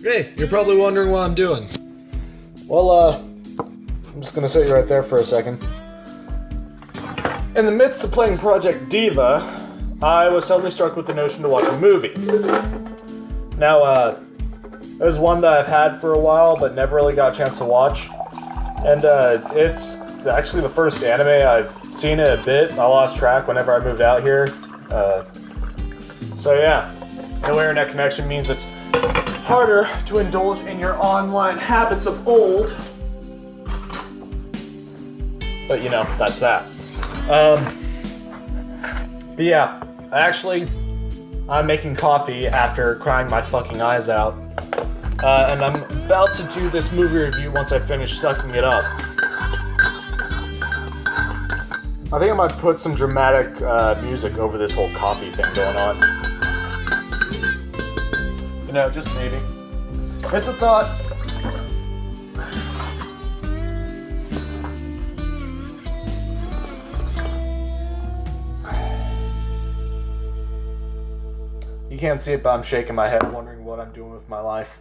Hey, you're probably wondering what I'm doing. Well, I'm just gonna sit you right there for a second. In the midst of playing Project Diva, I was suddenly struck with the notion to watch a movie. Now, it was one that I've had for a while, but never really got a chance to watch. And, it's actually the first anime I've seen in a bit. I lost track whenever I moved out here. So yeah, no internet connection means it's harder to indulge in your online habits of old. But you know, that's that. But yeah, I'm making coffee after crying my fucking eyes out. And I'm about to do this movie review once I finish sucking it up. I think I might put some dramatic music over this whole coffee thing going on. You know, just maybe. It's a thought. You can't see it, but I'm shaking my head, wondering what I'm doing with my life.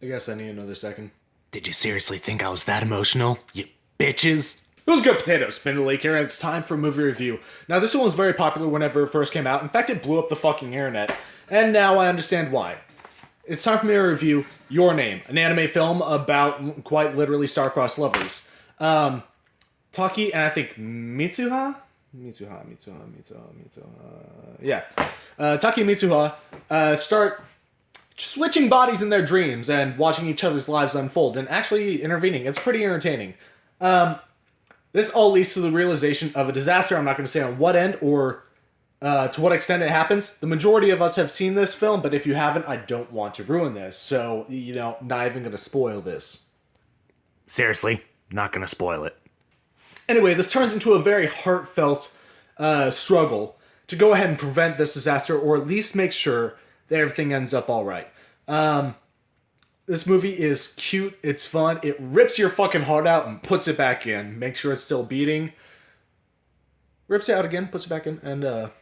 I guess I need another second. Did you seriously think I was that emotional, you bitches? Who's good potatoes? Spin the Lake here, and it's time for a movie review. Now, this one was very popular whenever it first came out. In fact, it blew up the fucking internet. And now I understand why. It's time for me to review Your Name, an anime film about quite literally star-crossed lovers. Taki and I think Mitsuha? Yeah. Taki and Mitsuha start switching bodies in their dreams and watching each other's lives unfold and actually intervening. It's pretty entertaining. This all leads to the realization of a disaster. I'm not going to say on what end or to what extent it happens. The majority of us have seen this film, but if you haven't, I don't want to ruin this. So, you know, not even going to spoil this. Seriously, not gonna spoil it. Anyway, this turns into a very heartfelt struggle to go ahead and prevent this disaster, or at least make sure that everything ends up all right. This movie is cute, it's fun, it rips your fucking heart out and puts it back in. Make sure it's still beating. Rips it out again, puts it back in, and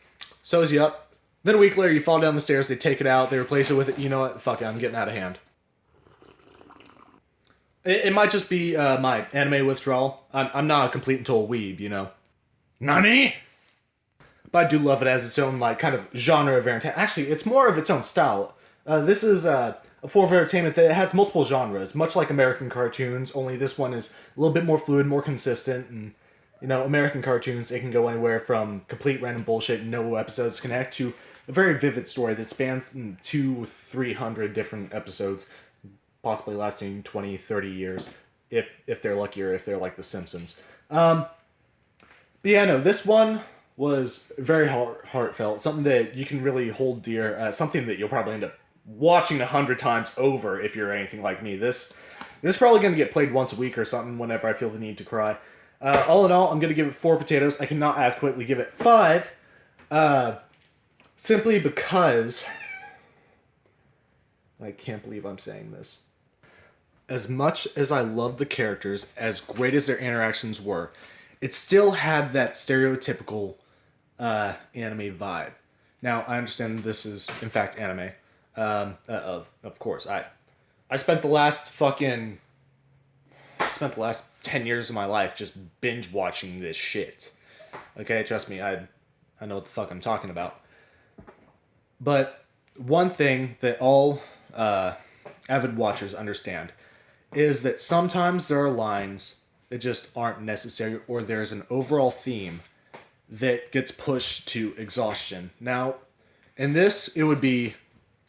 sews you up. Then a week later, you fall down the stairs, they take it out, they replace it with it. You know what? Fuck it, I'm getting out of hand. It might just be my anime withdrawal. I'm not a complete and total weeb, you know. Nani? But I do love it as its own, like, kind of genre of entertainment. Actually, it's more of its own style. This is a form of entertainment that has multiple genres, much like American cartoons, only this one is a little bit more fluid, more consistent, and, you know, American cartoons, it can go anywhere from complete random bullshit, no episodes connect, to a very vivid story that spans 200-300 different episodes, possibly lasting 20, 30 years, if they're lucky, or if they're like The Simpsons. But yeah, no, this one was very heartfelt, something that you can really hold dear, something that you'll probably end up watching 100 times over if you're anything like me. This is probably going to get played once a week or something whenever I feel the need to cry. All in all, I'm going to give it 4 potatoes. I cannot adequately give it 5, simply because I can't believe I'm saying this. As much as I love the characters, as great as their interactions were, it still had that stereotypical anime vibe. Now, I understand this is, in fact, anime. Of course. I spent the last 10 years of my life just binge watching this shit. Okay, trust me, I know what the fuck I'm talking about. But one thing that all avid watchers understand is that sometimes there are lines that just aren't necessary, or there's an overall theme that gets pushed to exhaustion. Now, in this, it would be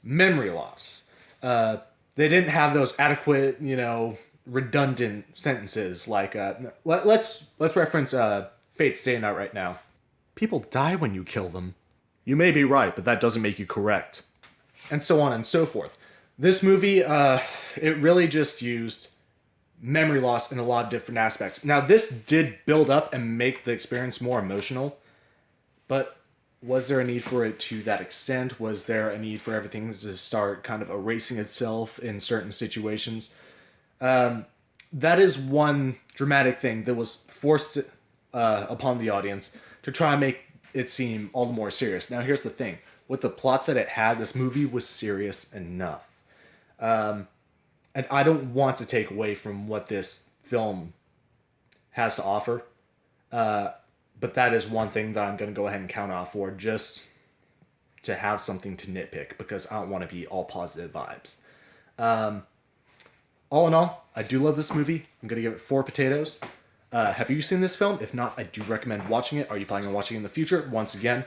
memory loss. They didn't have those adequate, you know, redundant sentences like, let's reference Fate Stay Night right now. People die when you kill them. You may be right, but that doesn't make you correct. And so on and so forth. This movie, it really just used memory loss in a lot of different aspects. Now, this did build up and make the experience more emotional, but was there a need for it to that extent? Was there a need for everything to start kind of erasing itself in certain situations? That is one dramatic thing that was forced upon the audience to try and make it seem all the more serious. Now, here's the thing. With the plot that it had, this movie was serious enough. And I don't want to take away from what this film has to offer. But that is one thing that I'm going to go ahead and count off for, just to have something to nitpick, because I don't want to be all positive vibes. All in all, I do love this movie. I'm going to give it 4 potatoes. Have you seen this film? If not, I do recommend watching it. Are you planning on watching it in the future? Once again,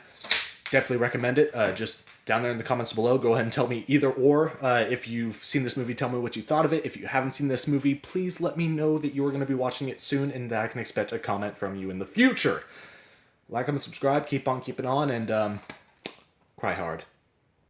definitely recommend it. Just down there in the comments below, go ahead and tell me either or. If you've seen this movie, tell me what you thought of it. If you haven't seen this movie, please let me know that you're going to be watching it soon and that I can expect a comment from you in the future. Like, comment, subscribe, keep on keeping on, and cry hard.